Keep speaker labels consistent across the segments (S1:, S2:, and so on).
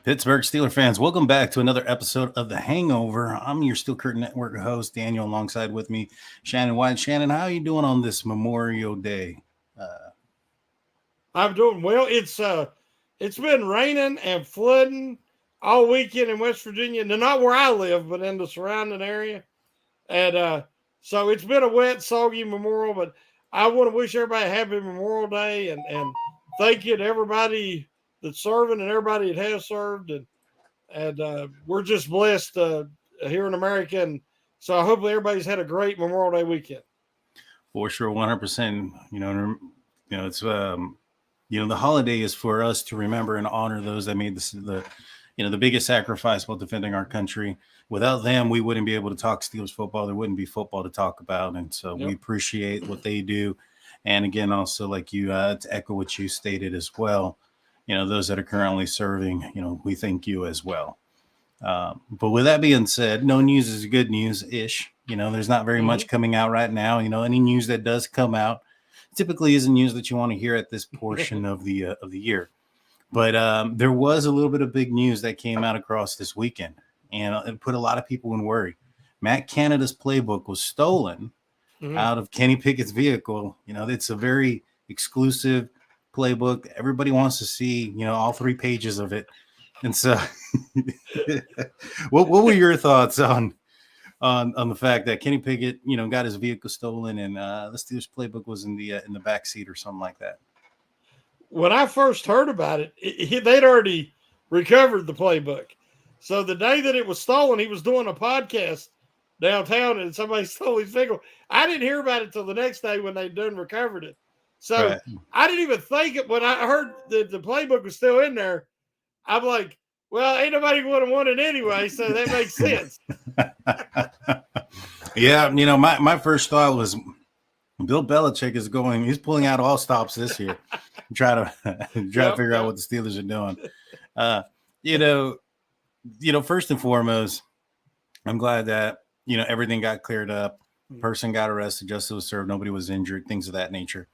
S1: Pittsburgh Steelers fans, welcome back to another episode of the Hangover. I'm your Steel Curtain Network host, Daniel, alongside with me, Shannon White. Shannon, how are you doing on this Memorial Day?
S2: I'm doing well. It's been raining and flooding all weekend in West Virginia. Now, not where I live, but in the surrounding area. And so it's been a wet, soggy Memorial, but I want to wish everybody a happy Memorial Day and thank you to everybody that's serving and everybody that has served. And we're just blessed here in America. And so hopefully everybody's had a great Memorial Day weekend.
S1: For sure, 100%. It's the holiday is for us to remember and honor those that made the biggest sacrifice while defending our country. Without them, we wouldn't be able to talk Steelers football. There wouldn't be football to talk about. And so we appreciate what they do. And again, also like you, to echo what you stated as well, those that are currently serving, we thank you as well. But with that being said, no news is good news-ish. There's not very much coming out right now. Any news that does come out typically isn't news that you want to hear at this portion of the year. But there was a little bit of big news that came out across this weekend, and it put a lot of people in worry. Matt Canada's playbook was stolen out of Kenny Pickett's vehicle. It's a very exclusive playbook. Everybody wants to see, all 3 pages of it. And so what were your thoughts on the fact that Kenny Pickett, got his vehicle stolen and the Steelers playbook was in the back seat or something like that?
S2: When I first heard about it, they'd already recovered the playbook. So the day that it was stolen, he was doing a podcast downtown and somebody stole his vehicle. I didn't hear about it till the next day when they'd done recovered it. So right. I didn't even think it when I heard that the playbook was still in there. I'm like, well, ain't nobody would have won it anyway, so that makes sense.
S1: Yeah, my first thought was Bill Belichick he's pulling out all stops this year. Try to figure out what the Steelers are doing. First and foremost, I'm glad that, everything got cleared up. Person got arrested, justice was served, nobody was injured, things of that nature.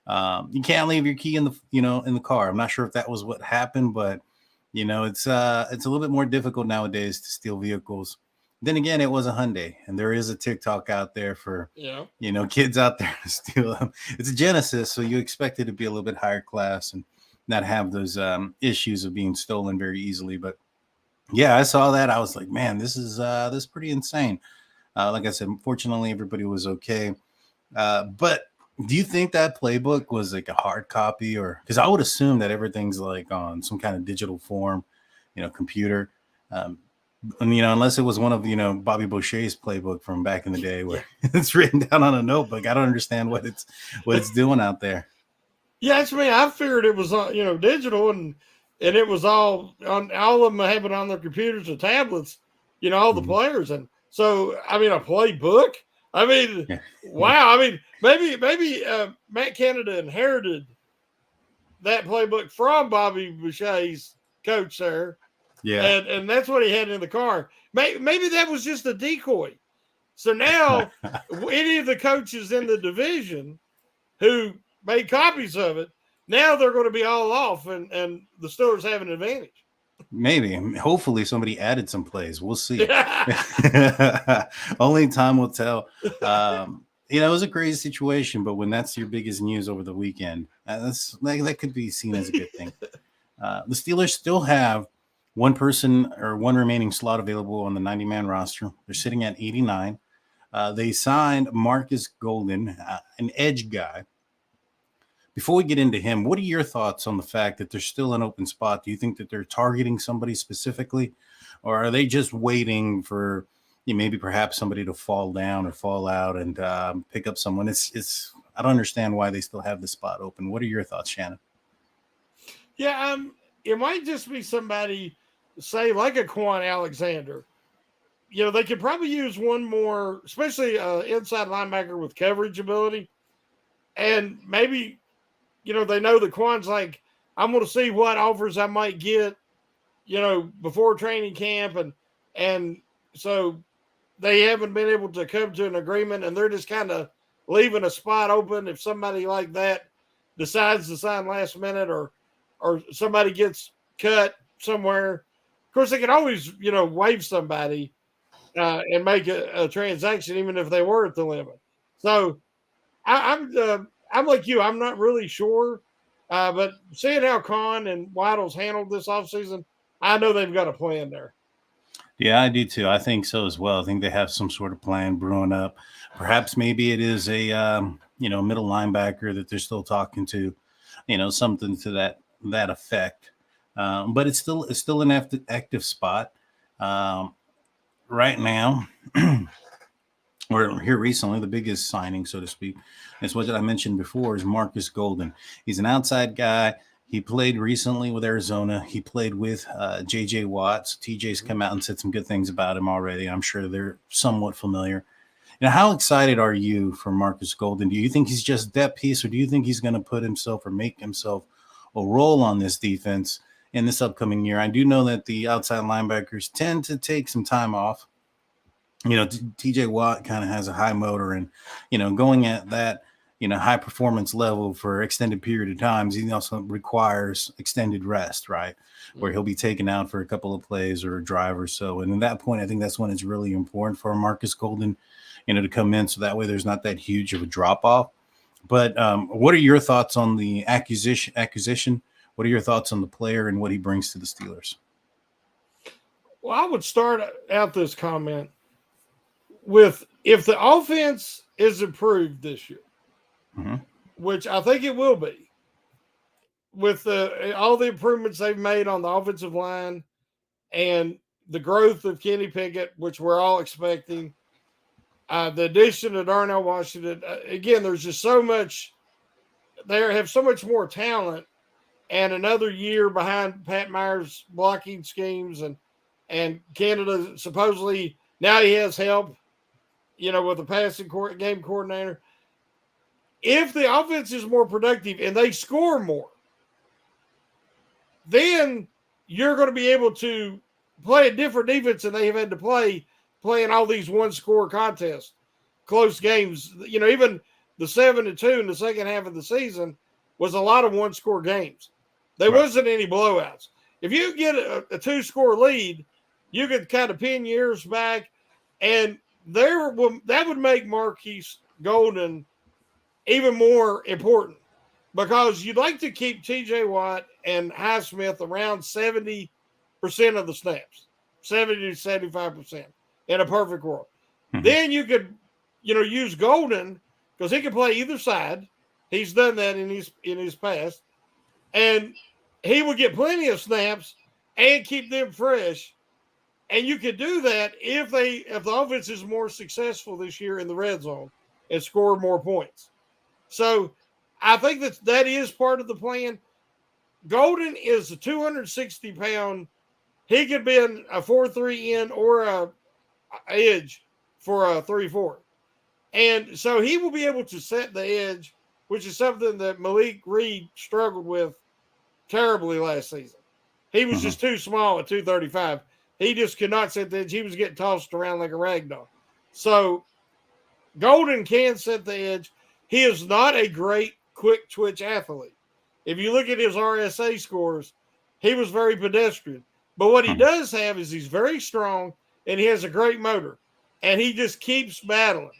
S1: You can't leave your key in the car. I'm not sure if that was what happened, but it's a little bit more difficult nowadays to steal vehicles. Then again, it was a Hyundai, and there is a TikTok out there for kids out there to steal them. It's a Genesis, so you expect it to be a little bit higher class and not have those issues of being stolen very easily. But yeah, I saw that. I was like, man, this is pretty insane. Like I said, fortunately, everybody was okay. But do you think that playbook was like a hard copy, or because I would assume that everything's like on some kind of digital form, computer. Unless it was one of, Bobby Boucher's playbook from back in the day where it's written down on a notebook. I don't understand what it's doing out there.
S2: Yeah, it's me. I figured it was, digital and it was all of them have it on their computers or tablets, all the players. And so, a playbook. Wow. Maybe Matt Canada inherited that playbook from Bobby Boucher's coach there. Yeah. And that's what he had in the car. Maybe that was just a decoy. So now any of the coaches in the division who made copies of it, now they're going to be all off and the Steelers have an advantage.
S1: Maybe. Hopefully somebody added some plays. We'll see. Only time will tell. It was a crazy situation, but when that's your biggest news over the weekend, that could be seen as a good thing. The Steelers still have one remaining slot available on the 90-man roster. They're sitting at 89. They signed Marcus Golden, an edge guy. Before we get into him, what are your thoughts on the fact that there's still an open spot? Do you think that they're targeting somebody specifically, or are they just waiting for maybe perhaps somebody to fall down or fall out and pick up someone? I don't understand why they still have the spot open. What are your thoughts, Shannon?
S2: Yeah, it might just be somebody, say, like a Quan Alexander. They could probably use one more, especially inside linebacker with coverage ability. And maybe, they know that Quan's like, I'm going to see what offers I might get, before training camp. And so they haven't been able to come to an agreement, and they're just kind of leaving a spot open if somebody like that decides to sign last minute or somebody gets cut somewhere Of course, they can always, waive somebody and make a transaction, even if they were at the limit. So I'm like you. I'm not really sure, but seeing how Khan and Waddle's handled this offseason, I know they've got a plan there.
S1: Yeah, I do too. I think so as well. I think they have some sort of plan brewing up. Perhaps maybe it is a middle linebacker that they're still talking to, something to that effect. But it's still an active spot right now. Or here recently, the biggest signing, so to speak, is what I mentioned before, is Marcus Golden. He's an outside guy. He played recently with Arizona. He played with J.J. Watts. TJ's come out and said some good things about him already. I'm sure they're somewhat familiar. Now, how excited are you for Marcus Golden? Do you think he's just that piece, or do you think he's going to put himself or make himself a role on this defense in this upcoming year? I do know that the outside linebackers tend to take some time off. TJ Watt kind of has a high motor, and, going at that, high performance level for extended period of times, he also requires extended rest, right? Where he'll be taken out for a couple of plays or a drive or so. And at that point, I think that's when it's really important for Marcus Golden, to come in. So that way there's not that huge of a drop off. But what are your thoughts on the acquisition? What are your thoughts on the player and what he brings to the Steelers?
S2: Well, I would start out this comment with, if the offense is improved this year, which I think it will be, with all the improvements they've made on the offensive line and the growth of Kenny Pickett, which we're all expecting, the addition of Darnell Washington, again, there's just so much. They have so much more talent, and another year behind Pat Myers' blocking schemes, and Canada supposedly now he has help, with the passing game coordinator. If the offense is more productive and they score more, then you're going to be able to play a different defense than they have had to playing all these one-score contests, close games. Even the 7-2 in the second half of the season was a lot of one-score games. There wasn't any blowouts. If you get a two-score lead, you could kind of pin yours back, and that would make Marquise Golden even more important, because you'd like to keep TJ Watt and Highsmith around 70% of the snaps, 70 to 75% in a perfect world. Then you could, use Golden, because he can play either side. He's done that in his past, and he would get plenty of snaps and keep them fresh. And you could do that if the offense is more successful this year in the red zone and score more points. So I think that is part of the plan. Golden is a 260-pound. He could be a 4-3 end or a edge for a 3-4. And so he will be able to set the edge, which is something that Malik Reed struggled with terribly last season. He was just too small at 235. He just could not set the edge. He was getting tossed around like a rag doll. So Golden can set the edge. He is not a great quick twitch athlete. If you look at his RSA scores, he was very pedestrian. But what he does have is he's very strong, and he has a great motor. And he just keeps battling.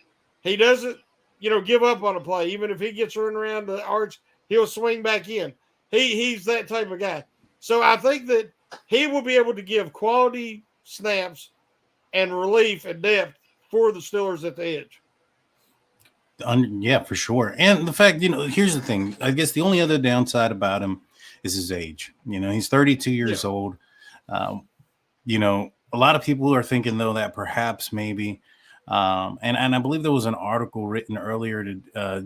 S2: He doesn't, give up on a play. Even if he gets run around the arch, he'll swing back in. He's that type of guy. So I think that he will be able to give quality snaps and relief and depth for the Steelers at the edge.
S1: Yeah, for sure. And the fact, here's the thing. I guess the only other downside about him is his age. He's 32 years old. A lot of people are thinking, though, that perhaps maybe, and I believe there was an article written earlier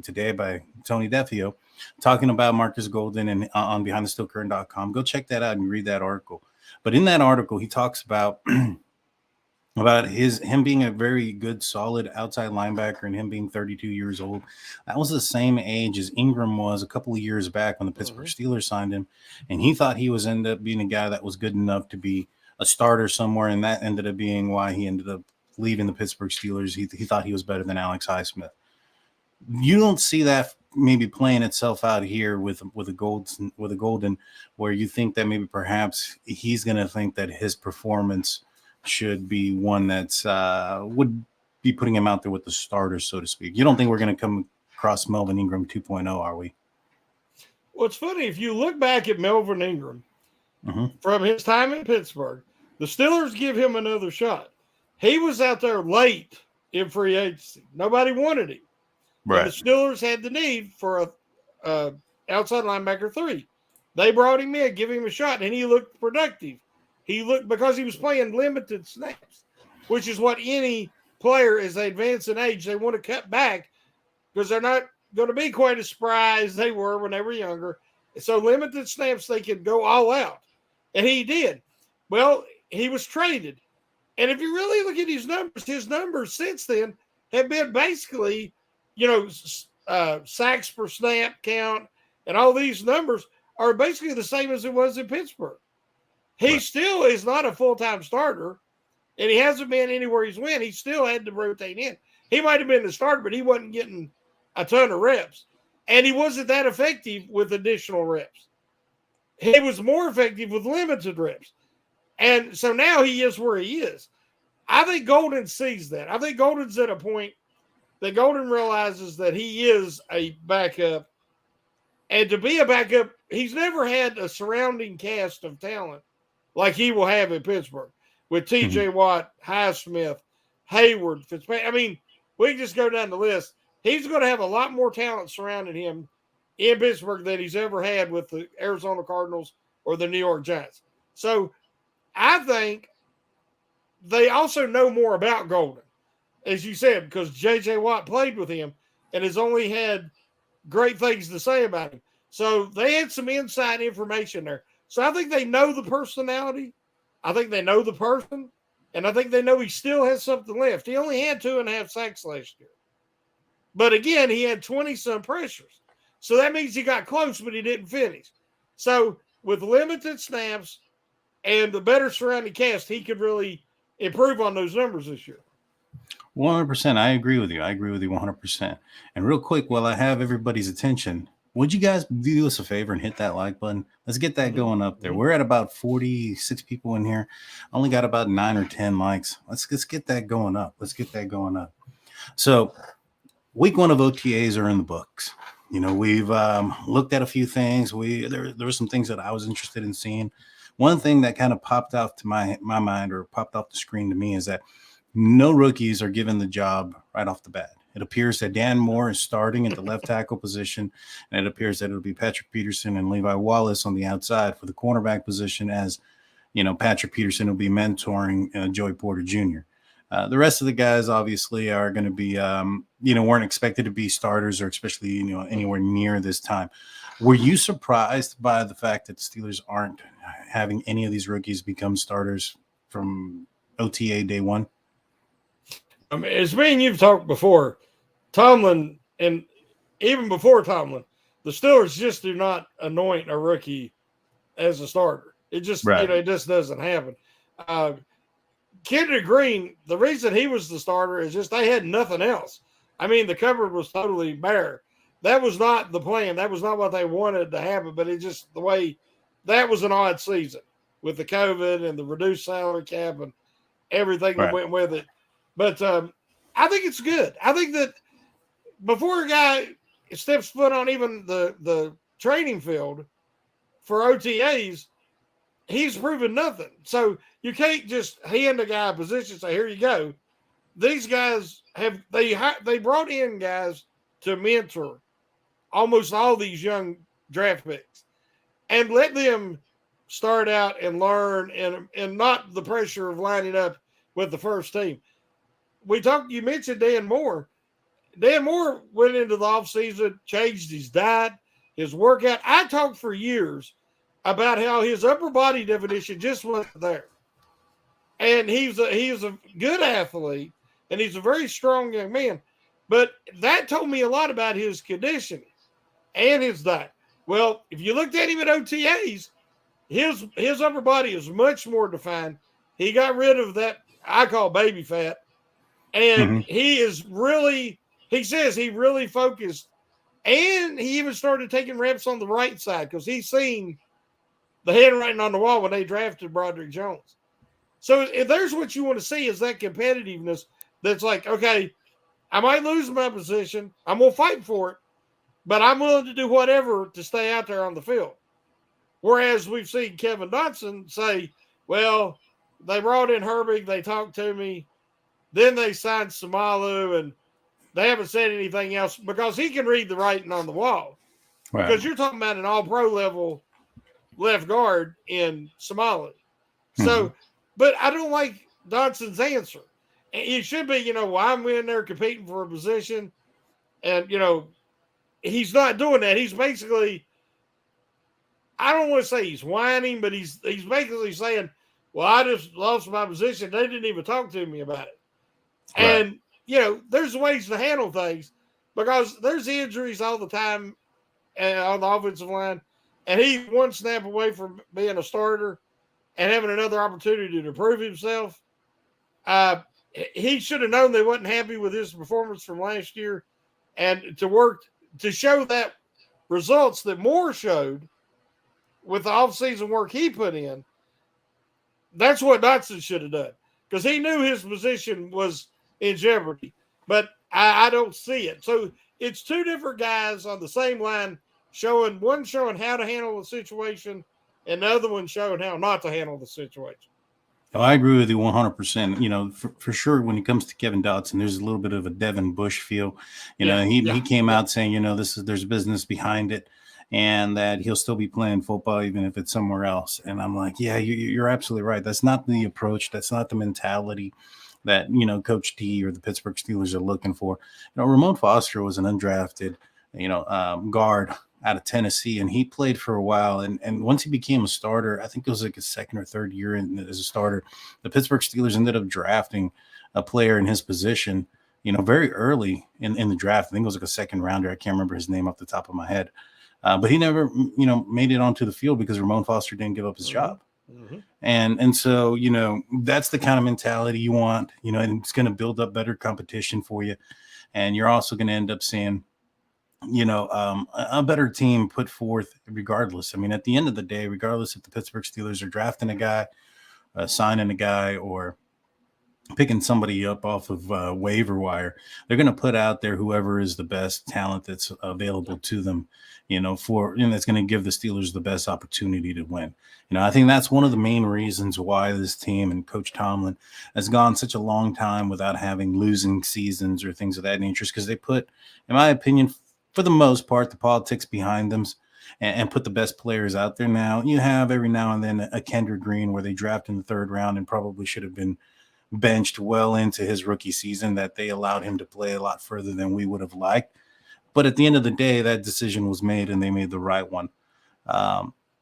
S1: today by Tony Defio talking about Marcus Golden and on BehindTheSteelCurtain.com. Go check that out and read that article. But in that article, he talks about him being a very good, solid outside linebacker and him being 32 years old. That was the same age as Ingram was a couple of years back when the Pittsburgh Steelers signed him. And he thought he was ended up being a guy that was good enough to be a starter somewhere. And that ended up being why he ended up leaving the Pittsburgh Steelers. He thought he was better than Alex Highsmith. You don't see that maybe playing itself out here with a golden, where you think that maybe perhaps he's going to think that his performance should be one that's would be putting him out there with the starters, so to speak? You don't think we're going to come across Melvin Ingram 2.0, are we?
S2: Well, it's funny. If you look back at Melvin Ingram from his time in Pittsburgh, the Steelers give him another shot. He was out there late in free agency. Nobody wanted him.
S1: Right.
S2: And the Steelers had the need for a outside linebacker 3. They brought him in, give him a shot, and he looked productive. He looked, because he was playing limited snaps, which is what any player, as they advance in age, they want to cut back because they're not going to be quite as spry as they were when they were younger. So limited snaps, they could go all out. And he did. Well, he was traded. And if you really look at his numbers since then have been basically, sacks per snap count, and all these numbers are basically the same as it was in Pittsburgh. He still is not a full-time starter, and he hasn't been anywhere he's went. He still had to rotate in. He might have been the starter, but he wasn't getting a ton of reps. And he wasn't that effective with additional reps. He was more effective with limited reps. And so now he is where he is. I think Golden sees that. I think Golden's at a point that Golden realizes that he is a backup. And to be a backup, he's never had a surrounding cast of talent like he will have in Pittsburgh with T.J. Watt, Highsmith, Hayward, Fitzpatrick. I mean, we can just go down the list. He's going to have a lot more talent surrounding him in Pittsburgh than he's ever had with the Arizona Cardinals or the New York Giants. So I think they also know more about Golden, as you said, because J.J. Watt played with him and has only had great things to say about him. So they had some inside information there. So I think they know the personality. I think they know the person. And I think they know he still has something left. He only had 2.5 sacks last year. But again, he had 20-some pressures. So that means he got close, but he didn't finish. So with limited snaps and the better surrounding cast, he could really improve on those numbers this year.
S1: 100%. I agree with you. 100%. And real quick, while I have everybody's attention, would you guys do us a favor and hit that like button? Let's get that going up there. We're at about 46 people in here. Only got about 9 or 10 likes. Let's get that going up. So week 1 of OTAs are in the books. We've looked at a few things. There were some things that I was interested in seeing. One thing that kind of popped out to my mind, or popped off the screen to me, is that no rookies are given the job right off the bat. It appears that Dan Moore is starting at the left tackle position, and it appears that it'll be Patrick Peterson and Levi Wallace on the outside for the cornerback position, as Patrick Peterson will be mentoring Joey Porter Jr. The rest of the guys obviously are going to be, weren't expected to be starters, or especially, anywhere near this time. Were you surprised by the fact that the Steelers aren't having any of these rookies become starters from OTA day one?
S2: I mean, as me and you've talked before, Tomlin, and even before Tomlin, the Steelers just do not anoint a rookie as a starter. It just, it just doesn't happen. Kendrick Green, the reason he was the starter is just they had nothing else. I mean, the cupboard was totally bare. That was not the plan. That was not what they wanted to happen, but it just the way that was an odd season with the COVID and the reduced salary cap and everything that went with it. But I think it's good. I think that before a guy steps foot on even the training field for OTAs, he's proven nothing. So you can't just hand a guy a position and say, here you go. These guys they brought in guys to mentor almost all these young draft picks and let them start out and learn and not the pressure of lining up with the first team. You mentioned Dan Moore. Dan Moore went into the offseason, changed his diet, his workout. I talked for years about how his upper body definition just wasn't there. And he's a good athlete, and he's a very strong young man. But that told me a lot about his conditioning and his diet. Well, if you looked at him at OTAs, his upper body is much more defined. He got rid of that I call baby fat. And he says he really focused And he even started taking reps on the right side because he's seen the handwriting on the wall when they drafted Broderick Jones. So if there's what you want to see is that competitiveness that's like, okay, I might lose my position. I'm going to fight for it, but I'm willing to do whatever to stay out there on the field. Whereas we've seen Kevin Dotson say, well, they brought in Herbig, they talked to me, then they signed Samalu, and they haven't said anything else because he can read the writing on the wall.
S1: Right.
S2: Because you're talking about an all-pro level left guard in Samalu. So, but I don't like Dotson's answer. It should be, well, I'm in there competing for a position, and, he's not doing that. He's basically, I don't want to say he's whining, but he's basically saying, well, I just lost my position. They didn't even talk to me about it. Right. And, there's ways to handle things because there's injuries all the time on the offensive line. And he's one snap away from being a starter and having another opportunity to prove himself. He should have known they wasn't happy with his performance from last year, and to show that results that Moore showed with the offseason work he put in. That's what Dotson should have done because he knew his position was in jeopardy, but I don't see it. So it's two different guys on the same line showing how to handle the situation and the other one showing how not to handle the situation.
S1: Oh, I agree with you 100%. For sure, when it comes to Kevin Dotson, there's a little bit of a Devin Bush feel. He came out saying, there's business behind it, and that he'll still be playing football even if it's somewhere else. And I'm like, yeah, you're absolutely right. That's not the approach. That's not the mentality that Coach T or the Pittsburgh Steelers are looking for. Ramon Foster was an undrafted, guard out of Tennessee, and he played for a while. And once he became a starter, I think it was like his second or third year as a starter, the Pittsburgh Steelers ended up drafting a player in his position, very early in the draft. I think it was like a second rounder. I can't remember his name off the top of my head. But he never, made it onto the field because Ramon Foster didn't give up his job. Mm-hmm. And so, that's the kind of mentality you want, and it's going to build up better competition for you. And you're also going to end up seeing, a better team put forth regardless. I mean, at the end of the day, regardless if the Pittsburgh Steelers are drafting a guy, signing a guy, or picking somebody up off of waiver wire, they're going to put out there whoever is the best talent that's available to them, that's going to give the Steelers the best opportunity to win. I think that's one of the main reasons why this team and Coach Tomlin has gone such a long time without having losing seasons or things of that nature, because they put, in my opinion, for the most part, the politics behind them and put the best players out there. Now, you have every now and then a Kendrick Green where they draft in the third round and probably should have been benched well into his rookie season, that they allowed him to play a lot further than we would have liked. But at the end of the day, that decision was made and they made the right one.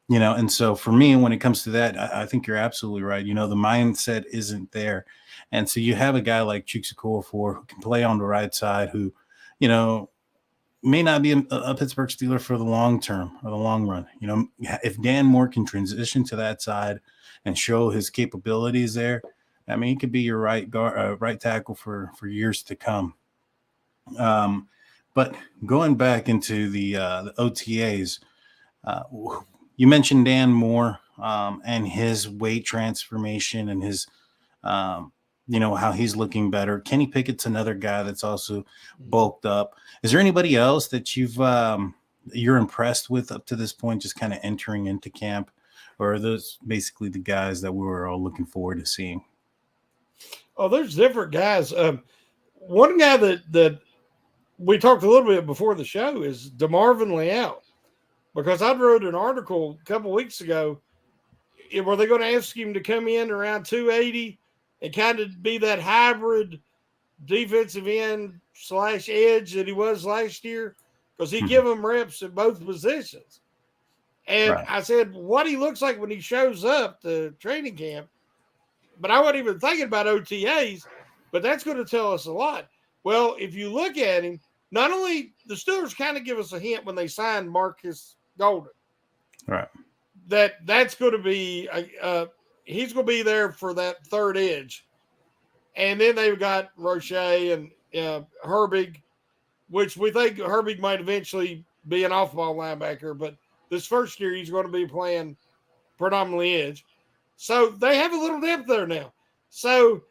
S1: And so for me, when it comes to that, I think you're absolutely right. The mindset isn't there. And so you have a guy like Chukwuefor who can play on the right side, who, may not be a Pittsburgh Steeler for the long term or the long run. If Dan Moore can transition to that side and show his capabilities there, I mean, he could be your right tackle for years to come. But going back into the OTAs, you mentioned Dan Moore and his weight transformation and his, how he's looking better. Kenny Pickett's another guy that's also bulked up. Is there anybody else that you're impressed with up to this point, just kind of entering into camp, or are those basically the guys that we were all looking forward to seeing?
S2: Oh, there's different guys. One guy that we talked a little bit before the show is DeMarvin Leal, because I wrote an article a couple weeks ago. Were they going to ask him to come in around 280 and kind of be that hybrid defensive end / edge that he was last year? Because he give him reps at both positions. And right. I said, what he looks like when he shows up to training camp, but I wasn't even thinking about OTAs, but that's going to tell us a lot. Well, if you look at him, not only the Steelers kind of give us a hint when they signed Marcus Golden.
S1: Right.
S2: That's going to be he's going to be there for that third edge. And then they've got Roche and Herbig. which we think Herbig might eventually be an off-ball linebacker, but this first year he's going to be playing predominantly edge. So they have a little depth there now. So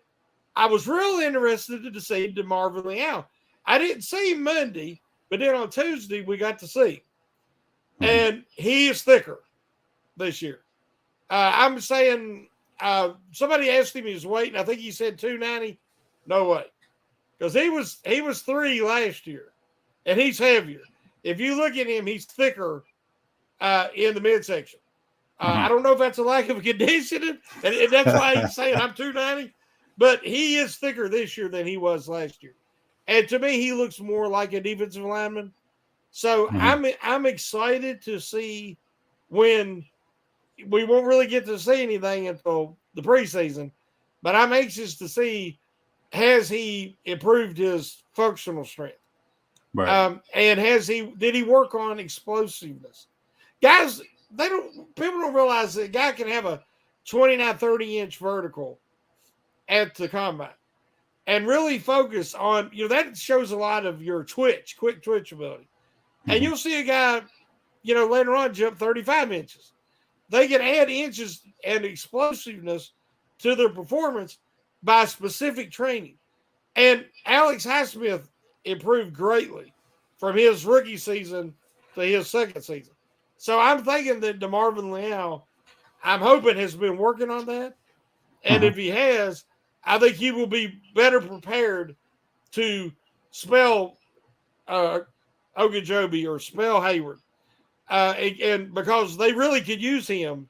S2: I was real interested to see DeMarvin Leal. I didn't see him Monday, but then on Tuesday we got to see him. And he is thicker this year. I'm saying somebody asked him his weight, and I think he said 290. No way. Because he was 3 last year, and he's heavier. If you look at him, he's thicker in the midsection. I don't know if that's a lack of conditioning, and that's why he's saying I'm 290. But he is thicker this year than he was last year. And to me, he looks more like a defensive lineman. So I'm excited to see when we won't really get to see anything until the preseason, but I'm anxious to see, has he improved his functional strength?
S1: Right.
S2: And did he work on explosiveness? Guys, people don't realize that a guy can have a 29, 30-inch vertical at the combine and really focus on, that shows a lot of your quick twitch ability. And you'll see a guy, later on jump 35 inches. They can add inches and explosiveness to their performance by specific training. And Alex Highsmith improved greatly from his rookie season to his second season. So I'm thinking that DeMarvin Leal, I'm hoping, has been working on that. And if he has, I think he will be better prepared to spell Ogunjobi or spell Hayward. And because they really could use him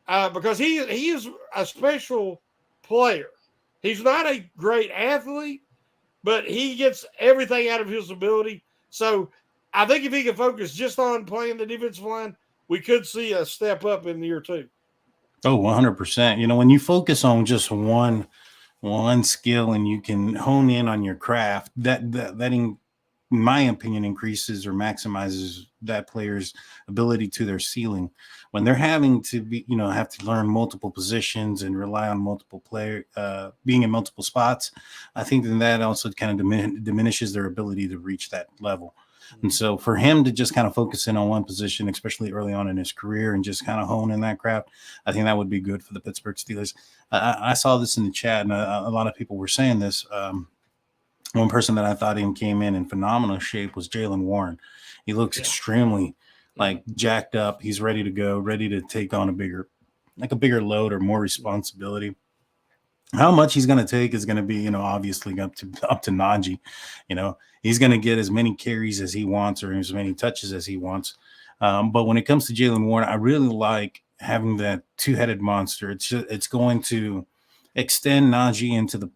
S2: because he is a special player. He's not a great athlete, but he gets everything out of his ability. So I think if he can focus just on playing the defensive line, we could see a step up in year 2.
S1: Oh, 100%. When you focus on just one skill and you can hone in on your craft, that in my opinion increases or maximizes that player's ability to their ceiling. When they're having to be, have to learn multiple positions and rely on multiple being in multiple spots, I think that also kind of diminishes their ability to reach that level. And so for him to just kind of focus in on one position, especially early on in his career, and just kind of hone in that craft, I think that would be good for the Pittsburgh Steelers. I saw this in the chat, and a lot of people were saying this. One person that I thought came in phenomenal shape was Jaylen Warren. He looks extremely jacked up. He's ready to go, ready to take on a bigger load or more responsibility. How much he's going to take is going to be, obviously up to Najee. He's going to get as many carries as he wants or as many touches as he wants. But when it comes to Jaylen Warren, I really like having that two-headed monster. It's going to extend Najee into the,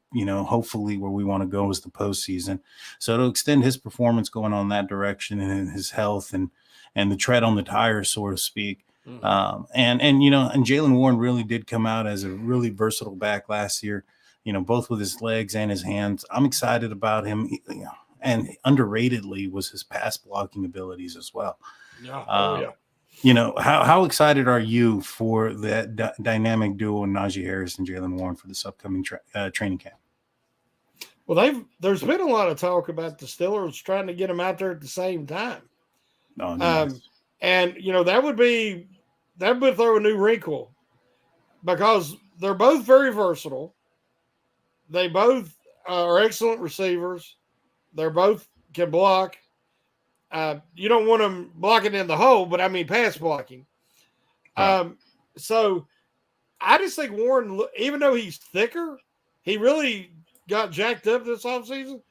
S1: hopefully where we want to go is the postseason. So it'll extend his performance going on that direction and his health and the tread on the tire, so to speak. And Jaylen Warren really did come out as a really versatile back last year, both with his legs and his hands. I'm excited about him, and underratedly was his pass blocking abilities as well.
S2: Yeah.
S1: How excited are you for that dynamic duo, Najee Harris and Jaylen Warren, for this upcoming training camp?
S2: Well, there's been a lot of talk about the Steelers trying to get them out there at the same time.
S1: Oh, nice.
S2: And that would throw a new wrinkle because they're both very versatile. They both are excellent receivers. They both can block. You don't want them blocking in the hole, but I mean pass blocking. Right. So I just think Warren, even though he's thicker, he really got jacked up this offseason.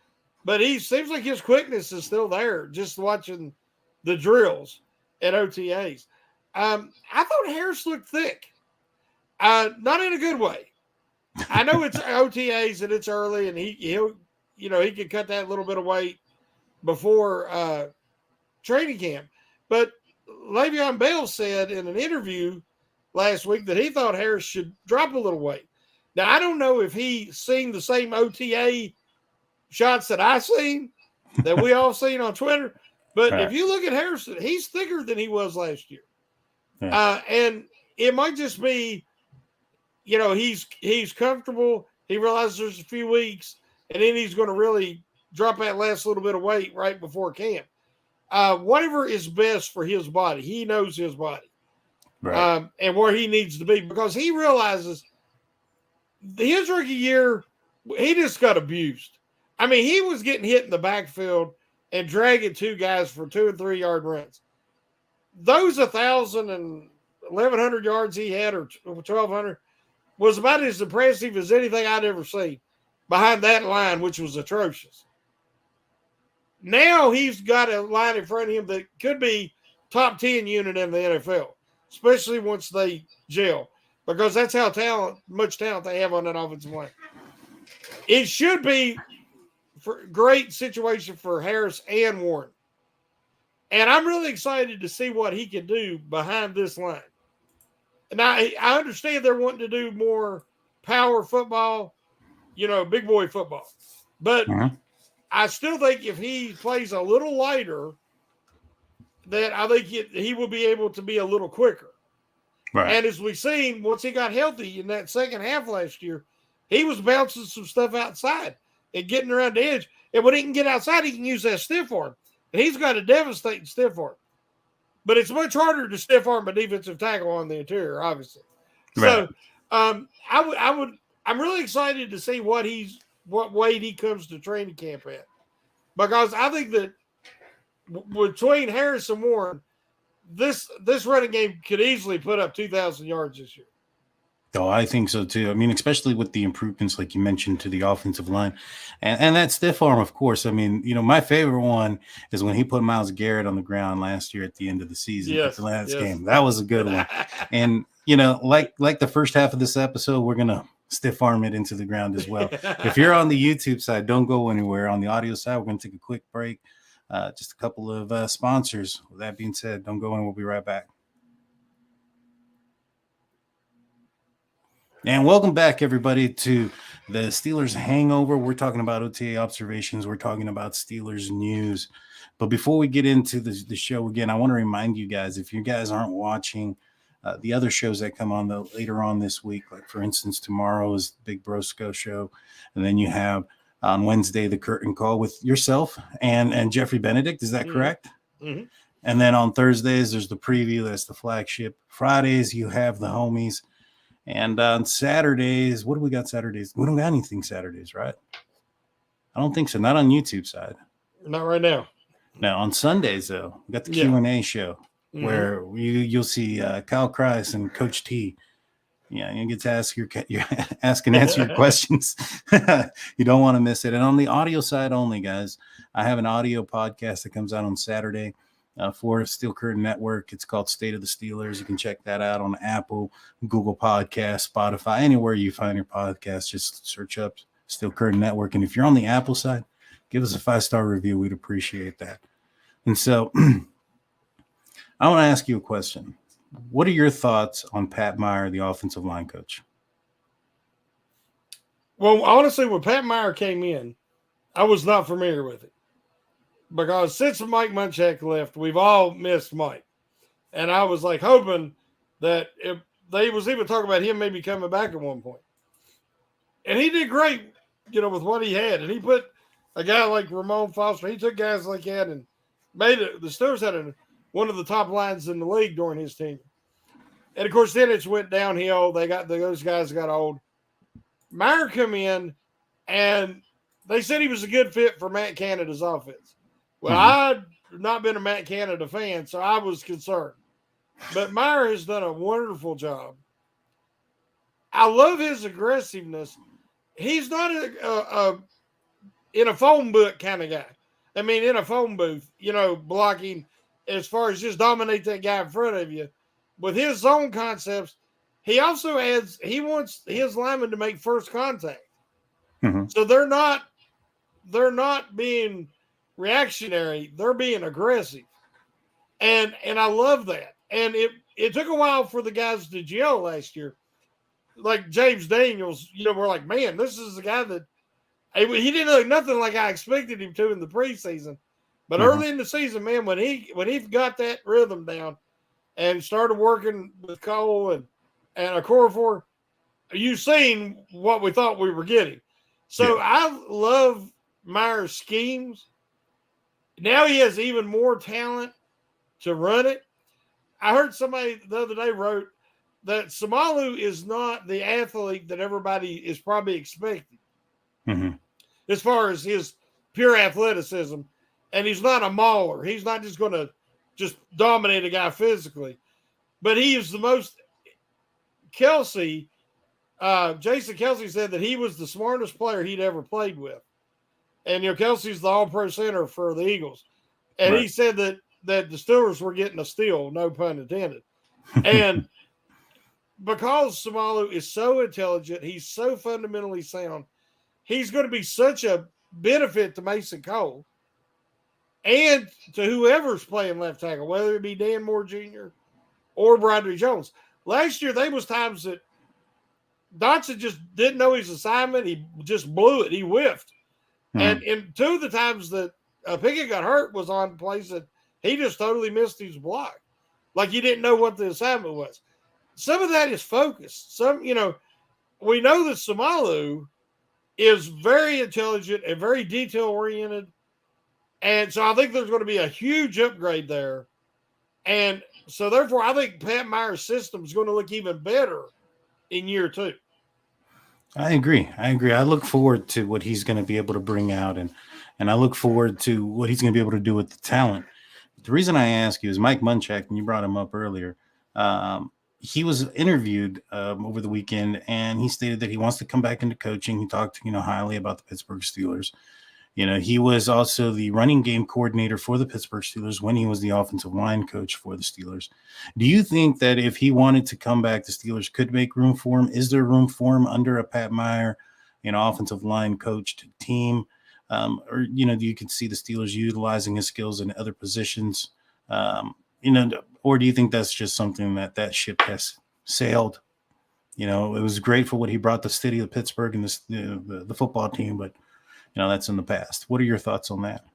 S2: But he seems like his quickness is still there, just watching the drills at OTAs. I thought Harris looked thick. Not in a good way. I know it's OTAs and it's early, and he can cut that little bit of weight before training camp. But Le'Veon Bell said in an interview last week that he thought Harris should drop a little weight. Now, I don't know if he's seen the same OTA shots that I seen, that we all seen on Twitter. But if you look at Harrison, he's thicker than he was last year. Yeah. And it might just be, he's comfortable. He realizes there's a few weeks, and then he's going to really drop that last little bit of weight right before camp. Whatever is best for his body, he knows his body,
S1: Right.
S2: and where he needs to be, because he realizes his rookie year, he just got abused. I mean, he was getting hit in the backfield and dragging two guys for 2 and 3 yard runs. Those 1,000 and 1,100 yards he had, or 1,200, was about as impressive as anything I'd ever seen behind that line, which was atrocious. Now he's got a line in front of him that could be top 10 unit in the NFL, especially once they gel, because that's how much talent they have on that offensive line. It should be for great situation for Harris and Warren. And I'm really excited to see what he can do behind this line. Now, I understand they're wanting to do more power football, big boy football. But I still think if he plays a little lighter, that I think he will be able to be a little quicker.
S1: Right.
S2: And as we've seen, once he got healthy in that second half last year, he was bouncing some stuff outside and getting around the edge. And when he can get outside, he can use that stiff arm. And he's got a devastating stiff arm. But it's much harder to stiff arm a defensive tackle on the interior, obviously. Right. So I'm really excited to see what weight he comes to training camp at. Because I think that between Harris and Warren, this running game could easily put up 2,000 yards this year.
S1: Oh, I think so too. I mean, especially with the improvements, like you mentioned, to the offensive line, and that stiff arm, of course. I mean, my favorite one is when he put Myles Garrett on the ground last year at the end of the season,
S2: yes,
S1: the last game. That was a good one. And like the first half of this episode, we're gonna stiff arm it into the ground as well. If you're on the YouTube side, don't go anywhere. On the audio side, we're gonna take a quick break. Just a couple of sponsors. With that being said, don't go and we'll be right back. And welcome back, everybody, to the Steelers Hangover. We're talking about OTA observations. We're talking about Steelers news. But before we get into the show again, I want to remind you guys, if you guys aren't watching the other shows that come on later on this week, like, for instance, tomorrow is the Big Brosco show. And then you have on Wednesday the Curtain Call with yourself and Jeffrey Benedict. Is that correct?
S2: Mm-hmm.
S1: And then on Thursdays, there's the preview. That's the flagship. Fridays, you have the homies. And on Saturdays, what do we got Saturdays? We don't got anything Saturdays, right? I don't think so. Not on YouTube side.
S2: Not right now.
S1: Now, on Sundays, though, we got the Q&A show where you'll see Kyle Kreis and Coach T. Yeah, you get to ask and answer your questions. You don't want to miss it. And on the audio side only, guys, I have an audio podcast that comes out on Saturday for Steel Curtain Network. It's called State of the Steelers. You can check that out on Apple, Google Podcasts, Spotify, anywhere you find your podcast. Just search up Steel Curtain Network. And if you're on the Apple side, give us a 5-star review. We'd appreciate that. And so I want to ask you a question. What are your thoughts on Pat Meyer, the offensive line coach?
S2: Well, honestly, when Pat Meyer came in, I was not familiar with it. Because since Mike Munchak left, we've all missed Mike. And I was like hoping that if they was even talking about him maybe coming back at one point. And he did great, with what he had. And he put a guy like Ramon Foster, he took guys like that and made it. The Steelers had one of the top lines in the league during his tenure. And of course, then it went downhill. Those guys got old. Meyer come in, and they said he was a good fit for Matt Canada's offense. Well, I'd not been a Matt Canada fan, so I was concerned. But Meyer has done a wonderful job. I love his aggressiveness. He's not in a phone book kind of guy. I mean, in a phone booth, blocking as far as just dominate that guy in front of you. With his zone concepts, he also he wants his linemen to make first contact. Mm-hmm. So they're not being reactionary, they're being aggressive. And I love that. And it took a while for the guys to gel last year. Like James Daniels, we're like, man, this is the guy that he didn't look nothing like I expected him to in the preseason. But early in the season, man, when he got that rhythm down and started working with Cole and Okorafor, you've seen what we thought we were getting. So I love Meyer's schemes. Now he has even more talent to run it. I heard somebody the other day wrote that Samalu is not the athlete that everybody is probably expecting as far as his pure athleticism. And he's not a mauler. He's not just going to just dominate a guy physically. But he is the most Jason Kelsey said that he was the smartest player he'd ever played with. And, Kelsey's the all-pro center for the Eagles. And He said that the Steelers were getting a steal, no pun intended. And because Samalu is so intelligent, he's so fundamentally sound, he's going to be such a benefit to Mason Cole and to whoever's playing left tackle, whether it be Dan Moore Jr. or Broderick Jones. Last year, there was times that Dotson just didn't know his assignment. He just blew it. He whiffed. And two of the times that Pickett got hurt was on plays that he just totally missed his block. Like he didn't know what the assignment was. Some of that is focused. We know that Samalu is very intelligent and very detail-oriented. And so I think there's going to be a huge upgrade there. And so therefore, I think Pat Meyer's system is going to look even better in year 2.
S1: I agree. I look forward to what he's going to be able to bring out, and I look forward to what he's going to be able to do with the talent. The reason I ask you is Mike Munchak, and you brought him up earlier. He was interviewed over the weekend, and he stated that he wants to come back into coaching. He talked, highly about the Pittsburgh Steelers. He was also the running game coordinator for the Pittsburgh Steelers when he was the offensive line coach for the Steelers. Do you think that if he wanted to come back, the Steelers could make room for him? Is there room for him under a Pat Meyer, offensive line coached team? Or, do you could see the Steelers utilizing his skills in other positions? Or do you think that's just something that ship has sailed? It was great for what he brought the city of Pittsburgh and the football team, but that's in the past. What are your thoughts on that?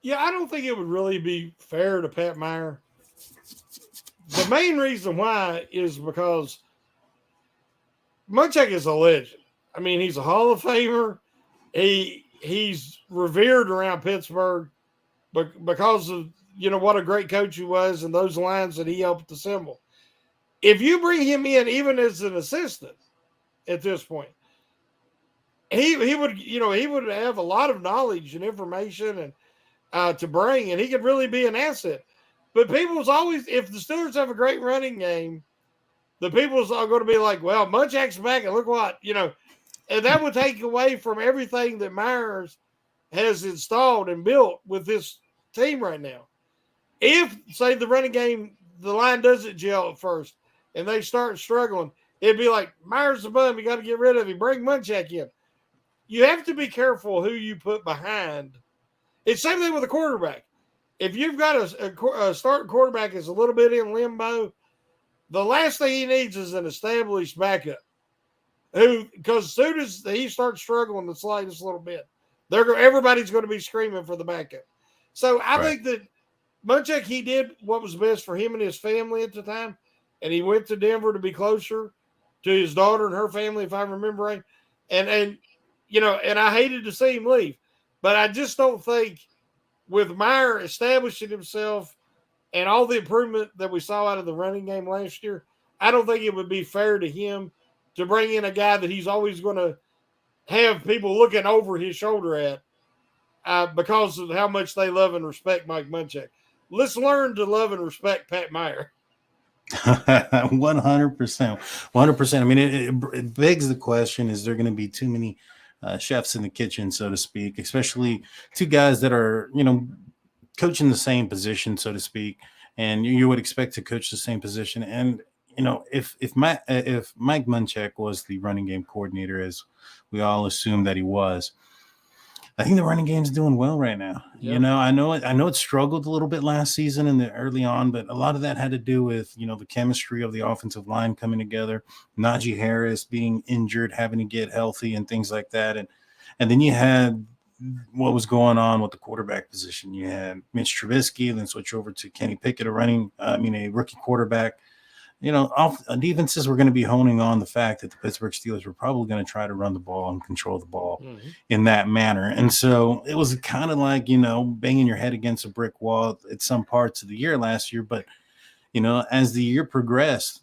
S2: Yeah, I don't think it would really be fair to Pat Meyer. The main reason why is because Munchak is a legend. I mean, he's a Hall of Famer. He's revered around Pittsburgh because of, what a great coach he was and those lines that he helped assemble. If you bring him in, even as an assistant at this point, he would have a lot of knowledge and information and to bring, and he could really be an asset. But people's always, if the Steelers have a great running game, the people's are going to be like, well, Munchak's back, and look what, and that would take away from everything that Myers has installed and built with this team right now. If, say, the running game, the line doesn't gel at first, and they start struggling, it'd be like, Myers the bum, you got to get rid of him, bring Munchak in. You have to be careful who you put behind. It's the same thing with a quarterback. If you've got a starting quarterback that's a little bit in limbo, the last thing he needs is an established backup. Because as soon as he starts struggling the slightest little bit, everybody's going to be screaming for the backup. So I think that Munchak, he did what was best for him and his family at the time, and he went to Denver to be closer to his daughter and her family, if I remember right. And I hated to see him leave. But I just don't think with Meyer establishing himself and all the improvement that we saw out of the running game last year, I don't think it would be fair to him to bring in a guy that he's always going to have people looking over his shoulder at because of how much they love and respect Mike Munchak. Let's learn to love and respect Pat Meyer.
S1: 100%. 100%. I mean, it begs the question, is there going to be too many chefs in the kitchen, so to speak, especially two guys that are, coaching the same position, so to speak, and you would expect to coach the same position. And, if Mike Munchak was the running game coordinator, as we all assume that he was, I think the running game's doing well right now. Yep. I know it struggled a little bit last season in the early on, but a lot of that had to do with, the chemistry of the offensive line coming together, Najee Harris being injured, having to get healthy and things like that. And then you had what was going on with the quarterback position. You had Mitch Trubisky, then switch over to Kenny Pickett, a rookie quarterback. defenses were going to be honing on the fact that the Pittsburgh Steelers were probably going to try to run the ball and control the ball in that manner. And so it was kind of like, banging your head against a brick wall at some parts of the year last year. But, as the year progressed,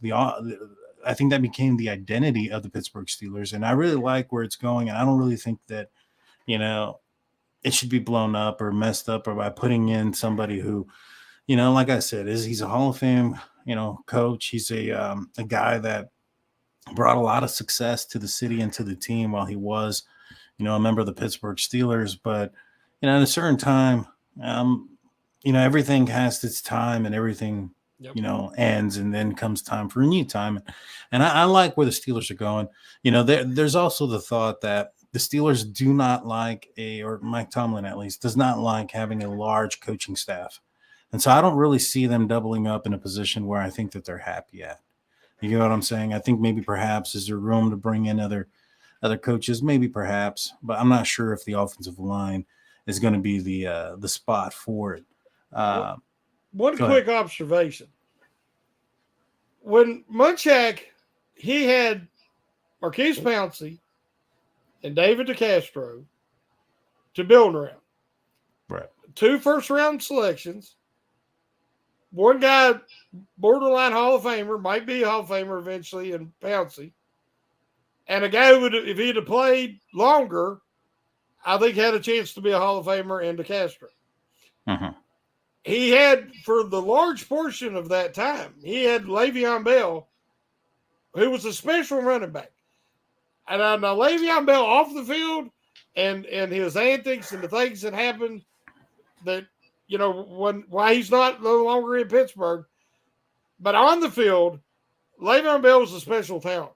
S1: I think that became the identity of the Pittsburgh Steelers. And I really like where it's going. And I don't really think that, it should be blown up or messed up or by putting in somebody who, like I said, he's a Hall of Fame, coach. He's a guy that brought a lot of success to the city and to the team while he was, a member of the Pittsburgh Steelers. But, at a certain time, everything has its time and everything, ends, and then comes time for a new time. And I like where the Steelers are going. There's also the thought that the Steelers do not like or Mike Tomlin at least does not like having a large coaching staff. And so I don't really see them doubling up in a position where I think that they're happy at. You get what I'm saying? I think maybe perhaps is there room to bring in other coaches? Maybe perhaps, but I'm not sure if the offensive line is going to be the spot for it.
S2: One quick observation. When Munchak, he had Marquise Pouncey and David DeCastro to build around.
S1: Right.
S2: 2 first-round selections. One guy, borderline Hall of Famer, might be a Hall of Famer eventually, and Pouncey. And a guy who would, if he'd have played longer, I think had a chance to be a Hall of Famer and DeCastro. He had, for the large portion of that time, he had Le'Veon Bell, who was a special running back. And now Le'Veon Bell off the field and his antics and the things that happened that, why he's no longer in Pittsburgh. But on the field, Le'Veon Bell was a special talent.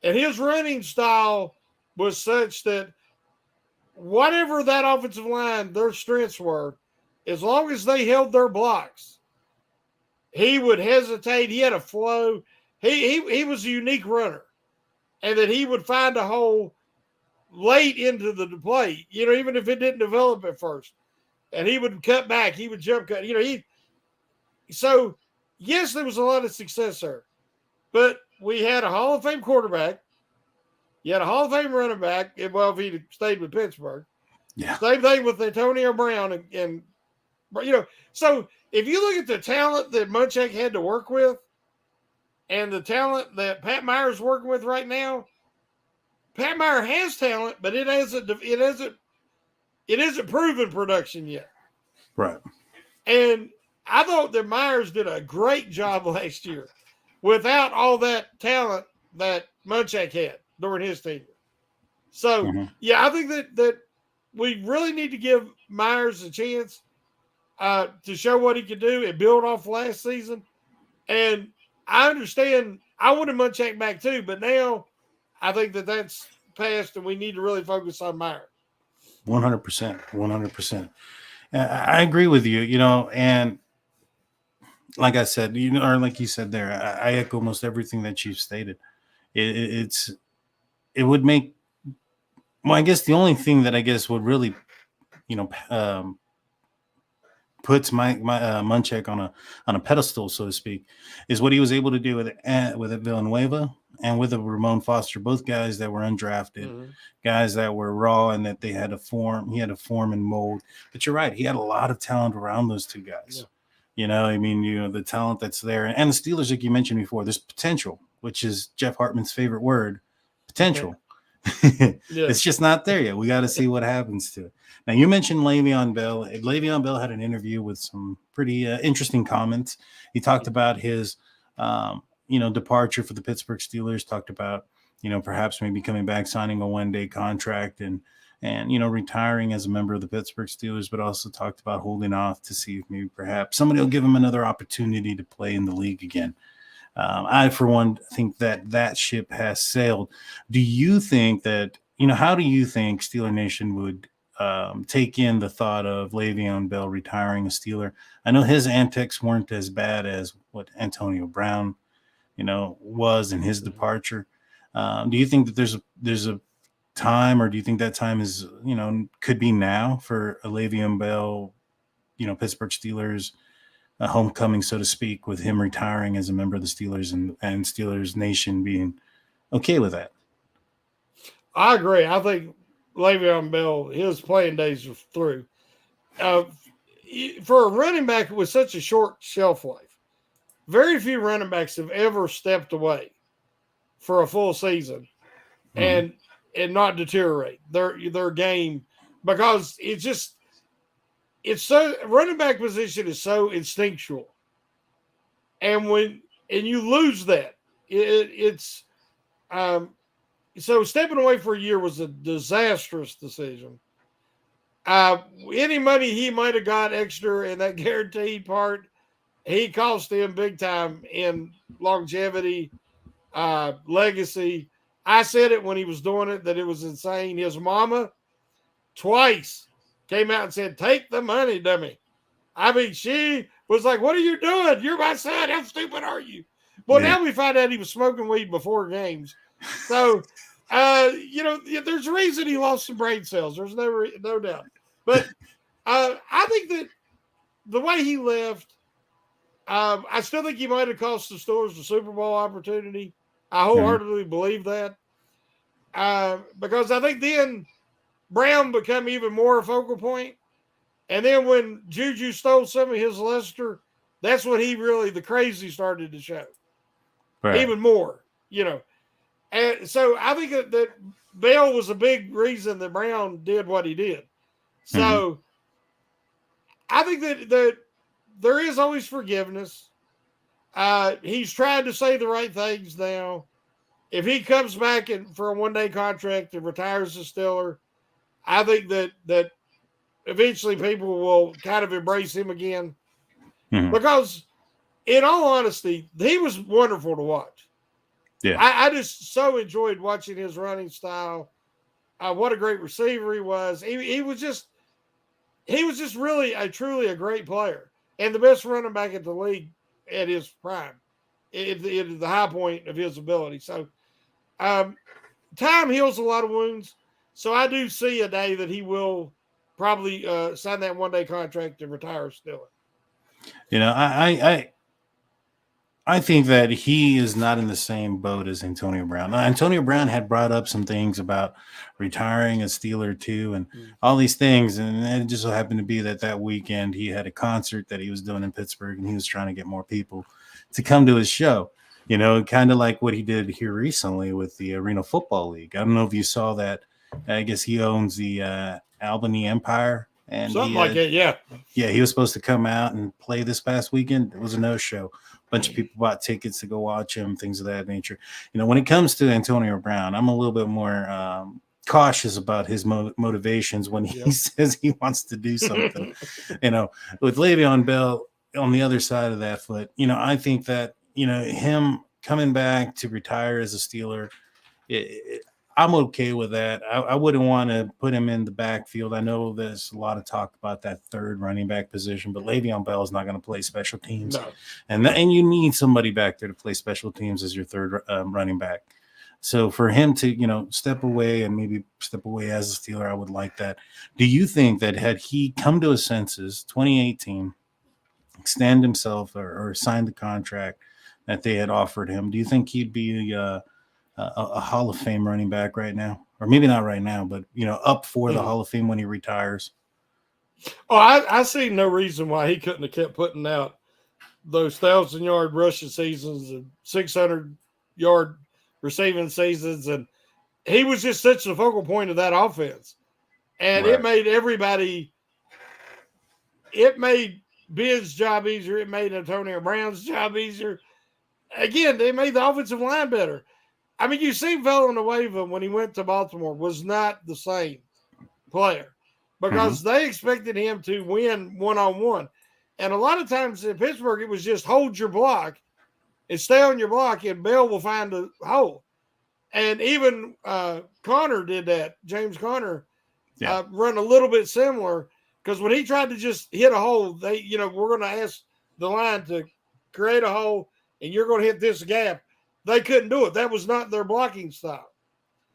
S2: And his running style was such that whatever that offensive line, their strengths were, as long as they held their blocks, he would hesitate. He had a flow. He was a unique runner. And that he would find a hole late into the play, even if it didn't develop at first. And he would cut back. He would jump cut. So, yes, there was a lot of success there. But we had a Hall of Fame quarterback. You had a Hall of Fame running back. Well, if he'd stayed with Pittsburgh.
S1: Yeah.
S2: Same thing with Antonio Brown. And so if you look at the talent that Munchak had to work with, and the talent that Pat Meyer's working with right now, Pat Meyer has talent, but it isn't proven production yet.
S1: Right.
S2: And I thought that Myers did a great job last year without all that talent that Munchak had during his tenure. So, yeah, I think that we really need to give Myers a chance to show what he could do and build off last season. And I understand. I wanted Munchak back too, but now I think that that's past, and we need to really focus on Meyer.
S1: 100%. 100%. I agree with you. And like I said, or like you said there, I echo almost everything that you've stated. It would make. Well, I guess the only thing that I guess would really, puts my Munchak on a pedestal, so to speak, is what he was able to do with Villanueva and with Ramon Foster, both guys that were undrafted, guys that were raw and that they had to form. He had to form and mold. But you're right, he had a lot of talent around those two guys. Yeah. The talent that's there, and the Steelers, like you mentioned before, there's potential, which is Jeff Hartman's favorite word, potential. It's just not there yet. We got to see what happens to it. Now, you mentioned Le'Veon Bell. Le'Veon Bell had an interview with some pretty interesting comments. He talked about his, departure for the Pittsburgh Steelers, talked about, perhaps maybe coming back, signing a one-day contract and retiring as a member of the Pittsburgh Steelers, but also talked about holding off to see if maybe perhaps somebody will give him another opportunity to play in the league again. I, for one, think that ship has sailed. Do you think that, how do you think Steeler Nation would take in the thought of Le'Veon Bell retiring a Steeler? I know his antics weren't as bad as what Antonio Brown, was in his departure. Do you think that there's a time, or do you think that time is, could be now for a Le'Veon Bell, Pittsburgh Steelers homecoming, so to speak, with him retiring as a member of the Steelers and Steelers Nation being okay with that.
S2: I agree. I think Le'Veon Bell, his playing days are through. For a running back with such a short shelf life, very few running backs have ever stepped away for a full season and not deteriorate their game, because it's so, running back position is so instinctual, and you lose that, it's so stepping away for a year was a disastrous decision. Any money he might have got extra in that guaranteed part, he cost him big time in longevity, legacy. I said it when he was doing it, that it was insane. His mama twice came out and said, "Take the money, dummy." I mean, she was like, "What are you doing? You're my son. How stupid are you?" Well, now we find out he was smoking weed before games. So, there's a reason he lost some brain cells. There's no doubt. But I think that the way he left, I still think he might have cost the Steelers the Super Bowl opportunity. I wholeheartedly believe that. Because I think then Brown became even more a focal point. And then when Juju stole some of his luster, that's when the crazy started to show. Right. Even more, And so I think that Bell was a big reason that Brown did what he did. So I think that there is always forgiveness. He's trying to say the right things now. If he comes back for a one-day contract and retires as Steeler, I think that eventually people will kind of embrace him again. Because, in all honesty, he was wonderful to watch. Yeah, I just so enjoyed watching his running style. What a great receiver he was. He was just really truly a great player, and the best running back in the league at his prime, at the high point of his ability. So, time heals a lot of wounds. So I do see a day that he will probably sign that one-day contract and retire Steeler.
S1: I think that he is not in the same boat as Antonio Brown. Antonio Brown had brought up some things about retiring a Steeler too, and all these things. And it just so happened to be that weekend he had a concert that he was doing in Pittsburgh, and he was trying to get more people to come to his show. Kind of like what he did here recently with the Arena Football League. I don't know if you saw that. I guess he owns the Albany Empire. And
S2: something like it, yeah.
S1: Yeah, he was supposed to come out and play this past weekend. It was a no-show. A bunch of people bought tickets to go watch him, things of that nature. When it comes to Antonio Brown, I'm a little bit more cautious about his motivations when he says he wants to do something. With Le'Veon Bell on the other side of that foot, I think that, him coming back to retire as a Steeler, I'm okay with that. I wouldn't want to put him in the backfield. I know there's a lot of talk about that third running back position, but Le'Veon Bell is not going to play special teams. No. And you need somebody back there to play special teams as your third running back. So for him to, step away and maybe step away as a Steeler, I would like that. Do you think that had he come to his senses 2018, extend himself or sign the contract that they had offered him, do you think he'd be a Hall of Fame running back right now? Or maybe not right now, but, up for the Hall of Fame when he retires?
S2: Oh, I see no reason why he couldn't have kept putting out those 1,000-yard rushing seasons and 600-yard receiving seasons. And he was just such a focal point of that offense. And It made Ben's job easier. It made Antonio Brown's job easier. Again, they made the offensive line better. I mean, you see Villanueva when he went to Baltimore was not the same player because they expected him to win one-on-one. And a lot of times in Pittsburgh, it was just hold your block and stay on your block, and Bell will find a hole. And even Connor did that. James Conner run a little bit similar because when he tried to just hit a hole, we're going to ask the line to create a hole, and you're going to hit this gap. They couldn't do it. That was not their blocking style.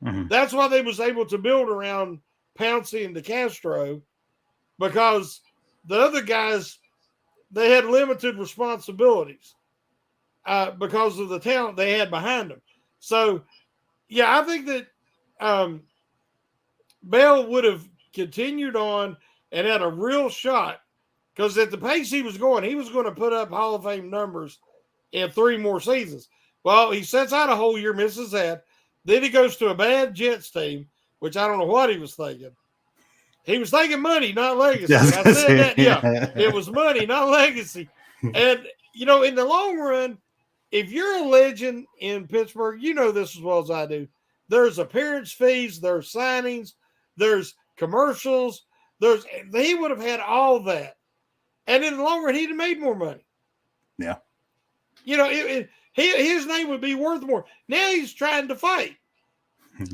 S2: That's why they was able to build around Pouncey and DeCastro, because the other guys, they had limited responsibilities because of the talent they had behind them. So, yeah, I think that Bell would have continued on and had a real shot, because at the pace he was going to put up Hall of Fame numbers in 3 more seasons. Well, he sets out a whole year, misses that. Then he goes to a bad Jets team, which I don't know what he was thinking. He was thinking money, not legacy. I said that, yeah. It was money, not legacy. And, in the long run, if you're a legend in Pittsburgh, you know this as well as I do. There's appearance fees, there's signings, there's commercials, he would have had all that. And in the long run, he'd have made more money.
S1: Yeah.
S2: His name would be worth more. Now he's trying to fight.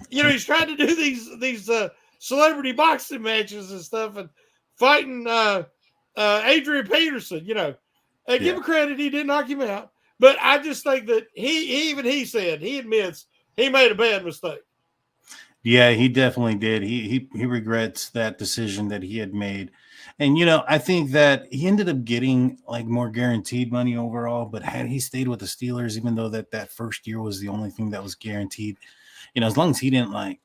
S2: He's trying to do these celebrity boxing matches and stuff, and fighting Adrian Peterson. Give him credit, he did knock him out. But I just think that he admits he made a bad mistake.
S1: Yeah, he definitely did. He regrets that decision that he had made. And, I think that he ended up getting like more guaranteed money overall, but had he stayed with the Steelers, even though that first year was the only thing that was guaranteed, as long as he didn't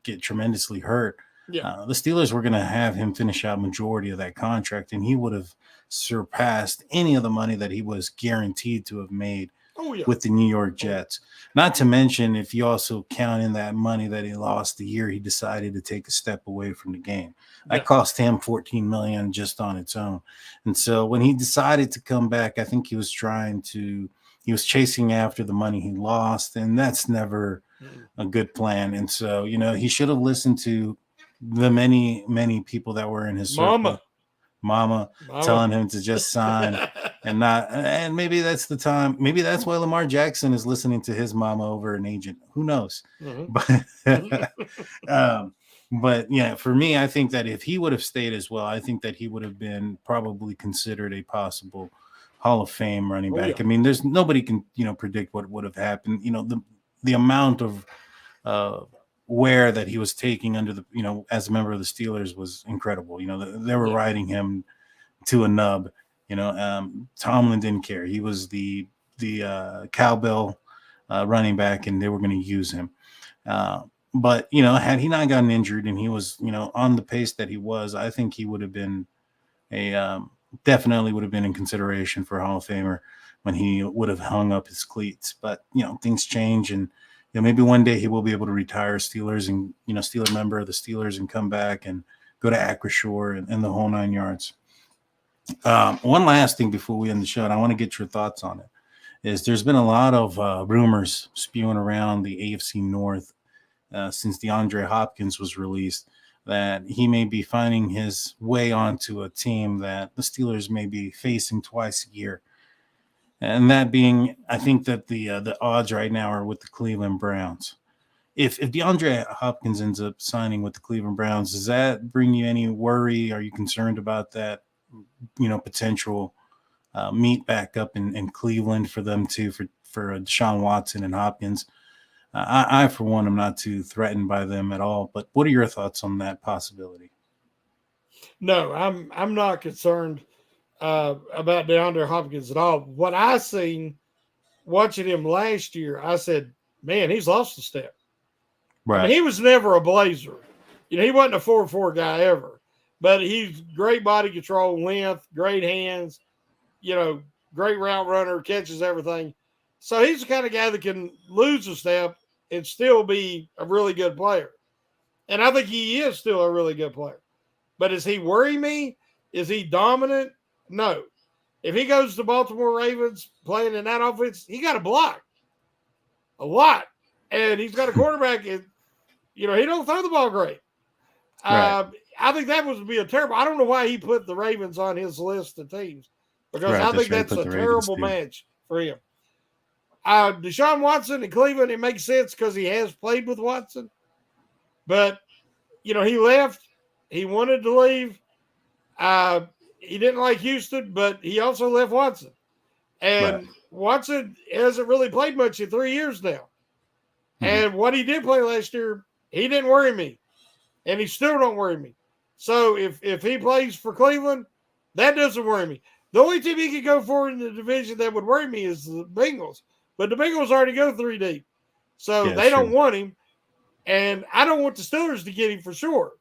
S1: get tremendously hurt, the Steelers were going to have him finish out majority of that contract, and he would have surpassed any of the money that he was guaranteed to have made with the New York Jets. Not to mention, if you also count in that money that he lost the year he decided to take a step away from the game. That cost him $14 million just on its own. And so when he decided to come back, I think he was chasing after the money he lost, and that's never a good plan. And so, he should have listened to the many, many people that were in his circle. Mama telling him to just sign and maybe that's the time. Maybe that's why Lamar Jackson is listening to his mama over an agent. Who knows? But yeah, for me, I think that if he would have stayed as well, I think that he would have been probably considered a possible Hall of Fame running back. I mean, there's nobody can, predict what would have happened. The amount of wear that he was taking under the, as a member of the Steelers was incredible. They were riding him to a nub. Tomlin didn't care. He was the cowbell running back, and they were going to use him. But had he not gotten injured and he was, on the pace that he was, I think he would have been definitely would have been in consideration for Hall of Famer when he would have hung up his cleats. But things change, and maybe one day he will be able to retire Steelers and, Steeler member of the Steelers and come back and go to Acrisure and the whole 9 yards. One last thing before we end the show, and I want to get your thoughts on it, is there's been a lot of rumors spewing around the AFC North since DeAndre Hopkins was released, that he may be finding his way onto a team that the Steelers may be facing twice a year. And that being, I think that the odds right now are with the Cleveland Browns. If DeAndre Hopkins ends up signing with the Cleveland Browns, does that bring you any worry? Are you concerned about that, potential meet back up in Cleveland for them too, for Deshaun Watson and Hopkins? I, for one, am not too threatened by them at all. But what are your thoughts on that possibility?
S2: No, I'm not concerned about DeAndre Hopkins at all. What I seen watching him last year, I said, man, he's lost a step. Right. I mean, he was never a blazer. He wasn't a 4-4 guy ever. But he's great body control, length, great hands, great route runner, catches everything. So he's the kind of guy that can lose a step and still be a really good player. And I think he is still a really good player. But does he worry me? Is he dominant? No. If he goes to Baltimore Ravens playing in that offense, he got to block a lot. And he's got a quarterback, and, he don't throw the ball great. Right. I think that would be a terrible – I don't know why he put the Ravens on his list of teams, because I think that's a terrible match for him. Deshaun Watson in Cleveland, it makes sense because he has played with Watson. But, he left. He wanted to leave. He didn't like Houston, but he also left Watson. And Watson hasn't really played much in 3 years now. Mm-hmm. And what he did play last year, he didn't worry me. And he still don't worry me. So if he plays for Cleveland, that doesn't worry me. The only team he could go for in the division that would worry me is the Bengals. But the Bengals already go 3 deep. So they don't want him. And I don't want the Steelers to get him for sure.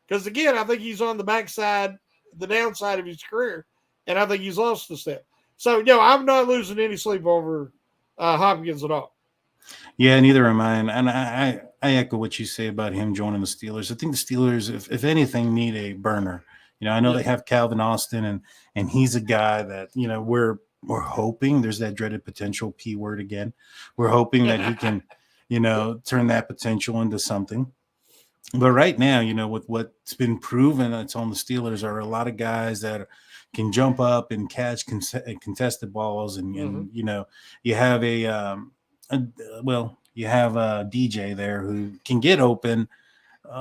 S2: Because, again, I think he's on the backside, the downside of his career. And I think he's lost a step. So, I'm not losing any sleep over Hopkins at all.
S1: Yeah, neither am I. And I echo what you say about him joining the Steelers. I think the Steelers, if anything, need a burner. I know they have Calvin Austin, and he's a guy that, we're hoping, there's that dreaded potential P word again. We're hoping that he can, turn that potential into something. But right now, with what's been proven that's on the Steelers are a lot of guys that can jump up and catch contested balls. And you have you have a DJ there who can get open.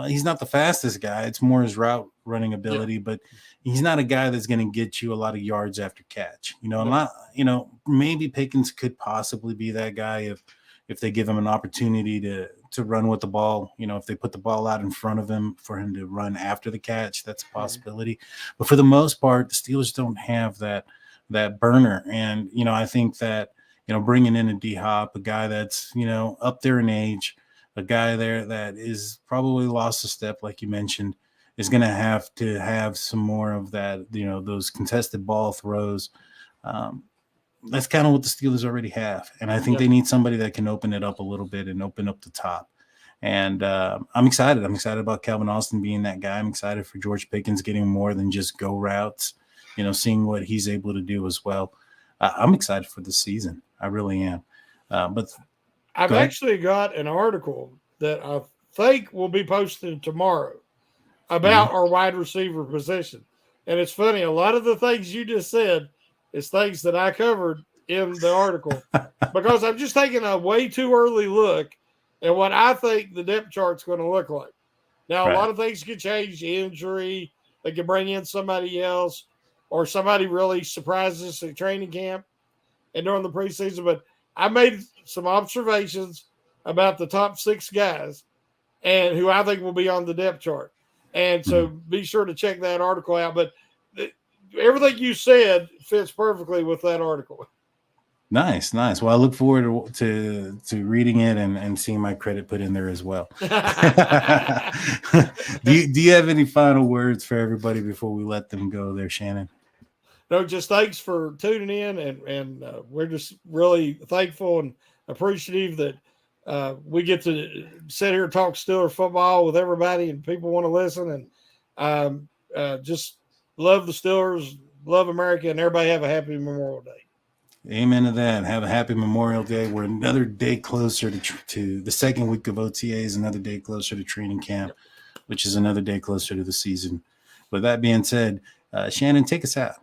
S1: He's not the fastest guy. It's more his route running ability, but he's not a guy that's going to get you a lot of yards after catch. Maybe Pickens could possibly be that guy if they give him an opportunity to run with the ball. If they put the ball out in front of him for him to run after the catch, that's a possibility. But for the most part, the Steelers don't have that burner. And, I think that, bringing in a D-Hop, a guy that's, up there in age, a guy there that is probably lost a step, like you mentioned, is going to have some more of that, those contested ball throws. That's kind of what the Steelers already have. And I think they need somebody that can open it up a little bit and open up the top. And I'm excited. I'm excited about Calvin Austin being that guy. I'm excited for George Pickens getting more than just go routes, seeing what he's able to do as well. I'm excited for the season. I really am. But
S2: I've actually got an article that I think will be posted tomorrow about our wide receiver position. And it's funny, a lot of the things you just said is things that I covered in the article because I'm just taking a way too early look at what I think the depth chart's going to look like. Now, a lot of things can change, injury, they can bring in somebody else, or somebody really surprises at training camp and during the preseason. But I made some observations about the top 6 guys and who I think will be on the depth chart. And so be sure to check that article out. But everything you said fits perfectly with that article.
S1: Nice. Well, I look forward to reading it and seeing my credit put in there as well. Do you have any final words for everybody before we let them go there, Shannon?
S2: No, just thanks for tuning in, and we're just really thankful and appreciative that we get to sit here and talk Steeler football with everybody, and people want to listen. And just love the Steelers, love America, and everybody have a happy Memorial Day.
S1: Amen to that. Have a happy Memorial Day. We're another day closer to the second week of OTAs, another day closer to training camp, which is another day closer to the season. With that being said, Shannon, take us out.